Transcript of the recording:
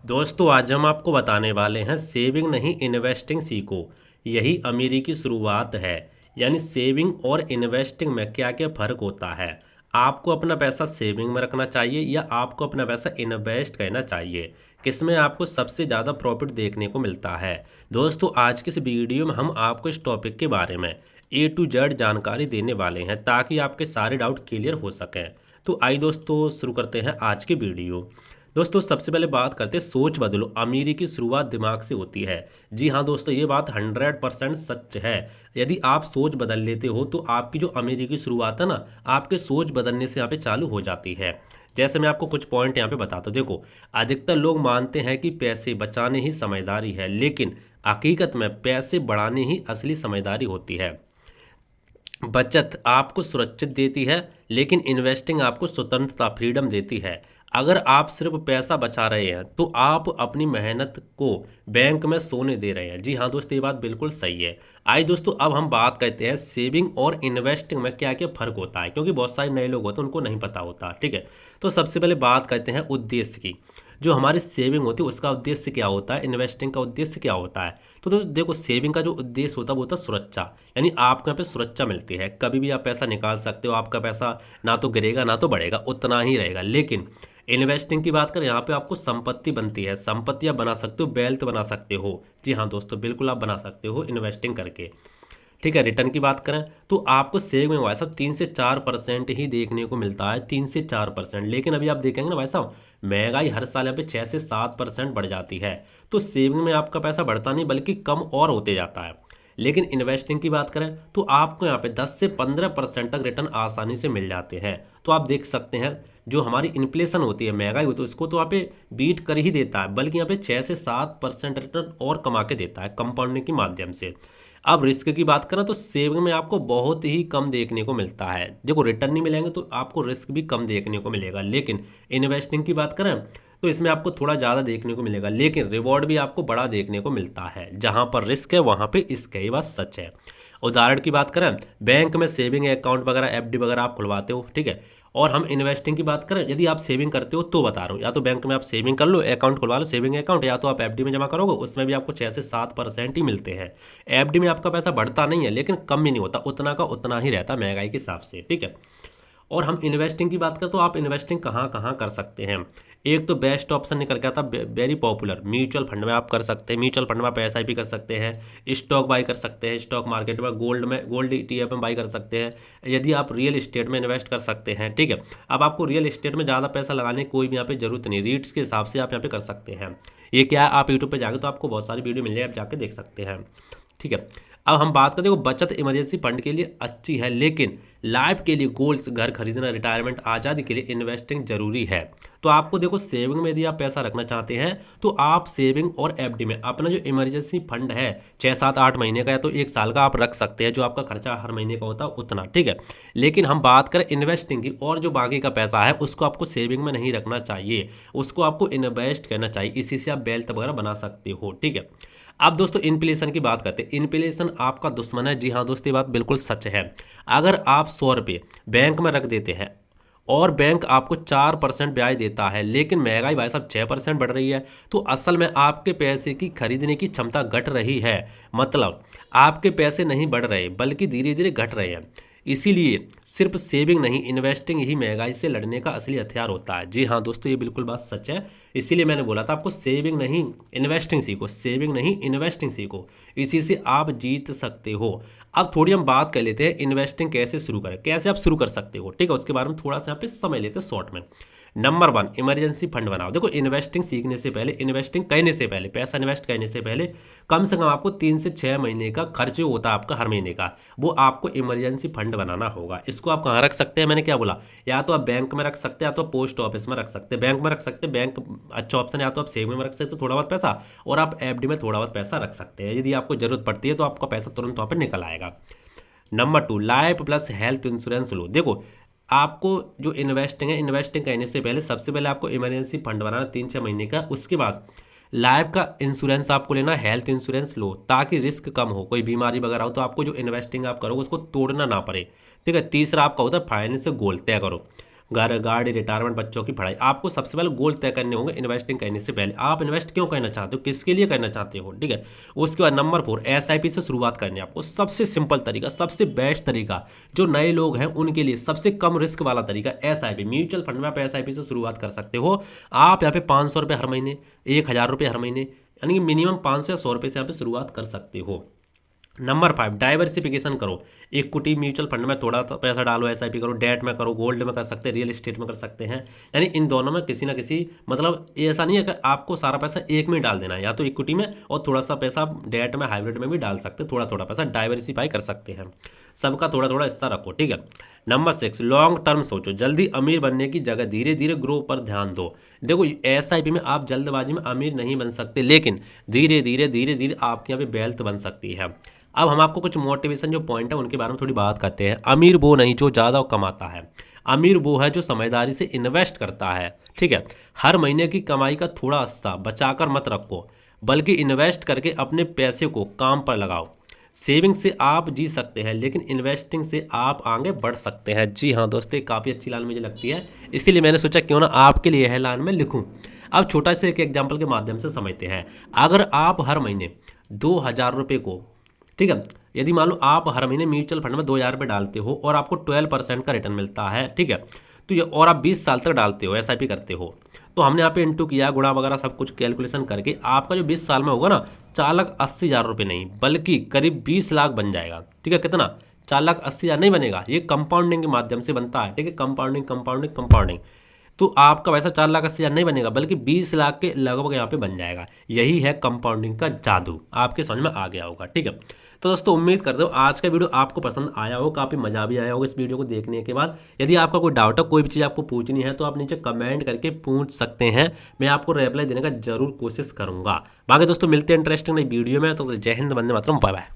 दोस्तों आज हम आपको बताने वाले हैं सेविंग नहीं इन्वेस्टिंग सीखो। यही अमीरी की शुरुआत है। यानी सेविंग और इन्वेस्टिंग में क्या क्या फ़र्क होता है। आपको अपना पैसा सेविंग में रखना चाहिए या आपको अपना पैसा इन्वेस्ट करना चाहिए। किसमें आपको सबसे ज़्यादा प्रॉफिट देखने को मिलता है। दोस्तों आज की इस वीडियो में हम आपको इस टॉपिक के बारे में A to Z जानकारी देने वाले हैं ताकि आपके सारे डाउट क्लियर हो सकें। तो आइए दोस्तों शुरू करते हैं आज की वीडियो। दोस्तों सबसे पहले बात करते हैं सोच बदलो, अमीरी की शुरुआत दिमाग से होती है। जी हाँ दोस्तों, ये बात 100% सच है। यदि आप सोच बदल लेते हो तो आपकी जो अमीरी की शुरुआत है ना, आपके सोच बदलने से यहाँ पे चालू हो जाती है। जैसे मैं आपको कुछ पॉइंट यहाँ पे बताता हूँ। देखो, अधिकतर लोग मानते हैं कि पैसे बचाने ही समझदारी है, लेकिन हकीकत में पैसे बढ़ाने ही असली समझदारी होती है। बचत आपको सुरक्षित देती है, लेकिन इन्वेस्टिंग आपको स्वतंत्रता फ्रीडम देती है। अगर आप सिर्फ पैसा बचा रहे हैं तो आप अपनी मेहनत को बैंक में सोने दे रहे हैं। जी हाँ दोस्तों, ये बात बिल्कुल सही है। आइए दोस्तों अब हम बात करते हैं सेविंग और इन्वेस्टिंग में क्या क्या फ़र्क होता है, क्योंकि बहुत सारे नए लोग होते हैं उनको नहीं पता होता। ठीक है, तो सबसे पहले बात करते हैं उद्देश्य की। जो हमारी सेविंग होती है उसका उद्देश्य क्या होता है, इन्वेस्टिंग का उद्देश्य क्या होता है। तो दोस्तों देखो, सेविंग का जो उद्देश्य होता है वो होता है सुरक्षा। यानी आपको यहाँ पे सुरक्षा मिलती है, कभी भी आप पैसा निकाल सकते हो, आपका पैसा ना तो गिरेगा ना तो बढ़ेगा, उतना ही रहेगा। लेकिन इन्वेस्टिंग की बात करें, यहाँ पे आपको संपत्ति बनती है, संपत्ति आप बना सकते हो, वेल्थ बना सकते हो। जी हाँ दोस्तों, बिल्कुल आप बना सकते हो इन्वेस्टिंग करके। ठीक है, रिटर्न की बात करें तो आपको सेविंग में भाई साहब 3 से 4% ही देखने को मिलता है, 3 से 4%। लेकिन अभी आप देखेंगे ना भाई साहब, महंगाई हर साल यहाँ पे 6 से 7% बढ़ जाती है। तो सेविंग में आपका पैसा बढ़ता नहीं बल्कि कम और होते जाता है। लेकिन इन्वेस्टिंग की बात करें तो आपको यहाँ पे 10 से 15% तक रिटर्न आसानी से मिल जाते हैं। तो आप देख सकते हैं, जो हमारी इन्फ्लेशन होती है, महंगाई होती है, उसको तो यहाँ पे बीट कर ही देता है, बल्कि यहाँ पे 6 से 7% रिटर्न और कमा के देता है कंपाउंडिंग के माध्यम से। अब रिस्क की बात करें तो सेविंग में आपको बहुत ही कम देखने को मिलता है। देखो, रिटर्न नहीं मिलेंगे तो आपको रिस्क भी कम देखने को मिलेगा। लेकिन इन्वेस्टिंग की बात करें तो इसमें आपको थोड़ा ज़्यादा देखने को मिलेगा, लेकिन रिवॉर्ड भी आपको बड़ा देखने को मिलता है। जहाँ पर रिस्क है वहाँ पे इसका ही बात सच है। उदाहरण की बात करें, बैंक में सेविंग अकाउंट वगैरह, एफडी वगैरह आप खुलवाते हो, ठीक है। और हम इन्वेस्टिंग की बात करें, यदि आप सेविंग करते हो तो बता रहा हूँ, या तो बैंक में आप सेविंग कर लो, अकाउंट खुलवा लो सेविंग अकाउंट, या तो आप एफडी में जमा करोगे, उसमें भी आपको 6 से 7% ही मिलते हैं। एफडी में आपका पैसा बढ़ता नहीं है, लेकिन कम भी नहीं होता, उतना का उतना ही रहता महंगाई के हिसाब से। ठीक है, और हम इन्वेस्टिंग की बात करें तो आप इन्वेस्टिंग कहाँ कहाँ कर सकते हैं। एक तो बेस्ट ऑप्शन निकल के आता है, वेरी पॉपुलर, म्यूचुअल फंड में आप कर सकते हैं। म्यूचुअल फंड में आप एसआईपी कर सकते हैं, स्टॉक बाई कर सकते हैं, स्टॉक मार्केट में गोल्ड ईटीएफ में बाई कर सकते हैं। यदि आप रियल एस्टेट में इन्वेस्ट कर सकते हैं। ठीक है, अब आपको रियल एस्टेट में ज़्यादा पैसा लगाने की कोई भी यहाँ पे जरूरत नहीं, रीट्स के हिसाब से आप यहाँ पे कर सकते हैं। ये क्या है, आप यूट्यूब पर जाकर तो आपको बहुत सारी वीडियो मिल जाए, आप जाके देख सकते हैं। ठीक है, अब हम बात करते हैं, बचत इमरजेंसी फंड के लिए अच्छी है, लेकिन लाइफ के लिए, गोल्स, घर खरीदना, रिटायरमेंट, आज़ादी के लिए इन्वेस्टिंग जरूरी है। तो आपको देखो, सेविंग में यदि आप पैसा रखना चाहते हैं तो आप सेविंग और एफडी में अपना जो इमरजेंसी फंड है 6 7 8 महीने का या तो 1 साल का आप रख सकते हैं, जो आपका खर्चा हर महीने का होता है उतना। ठीक है, लेकिन हम बात करें इन्वेस्टिंग की, और जो बाकी का पैसा है उसको आपको सेविंग में नहीं रखना चाहिए, उसको आपको इन्वेस्ट करना चाहिए। इसी से आप वेल्थ वगैरह बना सकते हो। ठीक है, अब दोस्तों इन्फ्लेशन की बात करते हैं। इन्फ्लेशन आपका दुश्मन है। जी हाँ दोस्तों, ये बात बिल्कुल सच है। अगर आप 100 रुपये बैंक में रख देते हैं और बैंक आपको 4% ब्याज देता है, लेकिन महंगाई भाई साहब 6% बढ़ रही है, तो असल में आपके पैसे की खरीदने की क्षमता घट रही है। मतलब आपके पैसे नहीं बढ़ रहे बल्कि धीरे धीरे घट रहे हैं। इसीलिए सिर्फ सेविंग नहीं, इन्वेस्टिंग ही महंगाई से लड़ने का असली हथियार होता है। जी हाँ दोस्तों, ये बिल्कुल बात सच है। इसीलिए मैंने बोला था आपको सेविंग नहीं इन्वेस्टिंग सीखो, सेविंग नहीं इन्वेस्टिंग सीखो, इसी से आप जीत सकते हो। अब थोड़ी हम बात कर लेते हैं इन्वेस्टिंग कैसे शुरू करें, कैसे आप शुरू कर सकते हो। ठीक है, उसके बारे में थोड़ा सा यहाँ पे समझ लेते हैं शॉर्ट में। नंबर 1, इमरजेंसी फंड बनाओ। देखो, इन्वेस्टिंग सीखने से पहले, इन्वेस्टिंग करने से पहले, पैसा इन्वेस्ट करने से पहले कम से कम आपको 3 से 6 महीने का खर्च जो होता है आपका हर महीने का, वो आपको इमरजेंसी फंड बनाना होगा। इसको आप कहाँ रख सकते हैं, मैंने क्या बोला, या तो आप बैंक में रख सकते हैं या तो पोस्ट ऑफिस में रख सकते हैं। बैंक में रख सकते हैं, बैंक अच्छा ऑप्शन है। या तो आप सेविंग में रख सकते हो थोड़ा बहुत पैसा, और आप एफडी में थोड़ा बहुत पैसा रख सकते हैं। यदि आपको जरूरत पड़ती है तो आपका पैसा तुरंत वहाँ पर निकल आएगा। Number 2, life plus health insurance लो। देखो, आपको जो इन्वेस्टिंग है, इन्वेस्टिंग करने से पहले सबसे पहले आपको इमरजेंसी फंड बनाना 3 6 महीने का, उसके बाद लाइफ का इंश्योरेंस आपको लेना, हेल्थ इंश्योरेंस लो ताकि रिस्क कम हो, कोई बीमारी वगैरह हो तो आपको जो इन्वेस्टिंग आप करोगे उसको तोड़ना ना पड़े। ठीक है, तीसरा आपका होता है फाइनेंशियल गोल तय करो। घर, गाड़ी, रिटायरमेंट, बच्चों की पढ़ाई। आपको सबसे पहले गोल तय करने होंगे इन्वेस्टिंग करने से पहले। आप इन्वेस्ट क्यों करना चाहते हो, किसके लिए करना चाहते हो, ठीक है। उसके बाद नंबर 4, एसआईपी से शुरुआत करनी है आपको। सबसे सिंपल तरीका, सबसे बेस्ट तरीका, जो नए लोग हैं उनके लिए सबसे कम रिस्क वाला तरीका एसआईपी। म्यूचुअल फंड में आप एसआईपी से शुरुआत कर सकते हो। आप यहाँ पे 500 रुपये हर महीने, 1000 रुपये हर महीने, यानी कि मिनिमम 500 या 100 रुपये से यहाँ पे शुरुआत कर सकते हो। नंबर 5, डाइवर्सिफिकेशन करो। इक्विटी म्यूचुअल फंड में थोड़ा तो पैसा डालो, एसआईपी करो, डेट में करो, गोल्ड में कर सकते हैं, रियल एस्टेट में कर सकते हैं। यानी इन दोनों में किसी ना किसी, मतलब ऐसा नहीं है कि आपको सारा पैसा एक में डाल देना है, या तो इक्विटी में और थोड़ा सा पैसा आप डेट में, हाइब्रिड में भी डाल सकते हैं। थोड़ा थोड़ा पैसा डाइवर्सिफाई कर सकते हैं, सबका थोड़ा थोड़ा हिस्सा रखो, ठीक है। नंबर 6, लॉन्ग टर्म सोचो। जल्दी अमीर बनने की जगह धीरे धीरे ग्रो पर ध्यान दो। देखो एसआईपी में आप जल्दबाजी में अमीर नहीं बन सकते, लेकिन धीरे धीरे धीरे धीरे आपके यहाँ पे वेल्थ बन सकती है। अब हम आपको कुछ मोटिवेशन जो पॉइंट है उनके बारे में थोड़ी बात करते हैं। अमीर वो नहीं जो ज़्यादा कमाता है, अमीर वो है जो समझदारी से इन्वेस्ट करता है, ठीक है। हर महीने की कमाई का थोड़ा हिस्सा बचाकर मत रखो, बल्कि इन्वेस्ट करके अपने पैसे को काम पर लगाओ। सेविंग से आप जी सकते हैं, लेकिन इन्वेस्टिंग से आप आगे बढ़ सकते हैं। जी हाँ दोस्तों, काफ़ी अच्छी लाइन मुझे लगती है, इसीलिए मैंने सोचा क्यों ना आपके लिए यह लाइन में लिखूं। अब छोटा सा एक एग्जाम्पल के माध्यम से समझते हैं। अगर आप हर महीने 2000 रुपये को, ठीक है, यदि मान लो आप हर महीने म्यूचुअल फंड में 2000 रुपये डालते हो और आपको 12% का रिटर्न मिलता है, ठीक है, तो ये, और आप 20 साल तक डालते हो, एसआईपी करते हो, तो हमने यहाँ पे इंटू किया, गुणा वगैरह सब कुछ कैलकुलेशन करके आपका जो 20 साल में होगा ना, 4,80,000 रुपये नहीं बल्कि करीब 20 लाख बन जाएगा, ठीक है। कितना? 4,80,000 नहीं बनेगा, ये कंपाउंडिंग के माध्यम से बनता है, ठीक है। कंपाउंडिंग कंपाउंडिंग कंपाउंडिंग, तो आपका पैसा 4,80,000 नहीं बनेगा बल्कि 20 लाख के लगभग यहाँ पे बन जाएगा। यही है कंपाउंडिंग का जादू, आपके समझ में आ गया होगा, ठीक है। तो दोस्तों उम्मीद करते हो आज का वीडियो आपको पसंद आया हो, काफ़ी मजा भी आया होगा इस वीडियो को देखने के बाद। यदि आपका कोई डाउट है, कोई भी चीज़ आपको पूछनी है, तो आप नीचे कमेंट करके पूछ सकते हैं, मैं आपको रिप्लाई देने का जरूर कोशिश करूंगा। बाकी दोस्तों मिलते हैं इंटरेस्टिंग नई वीडियो में, तो जय हिंद, वंदे मातरम, बाय बाय।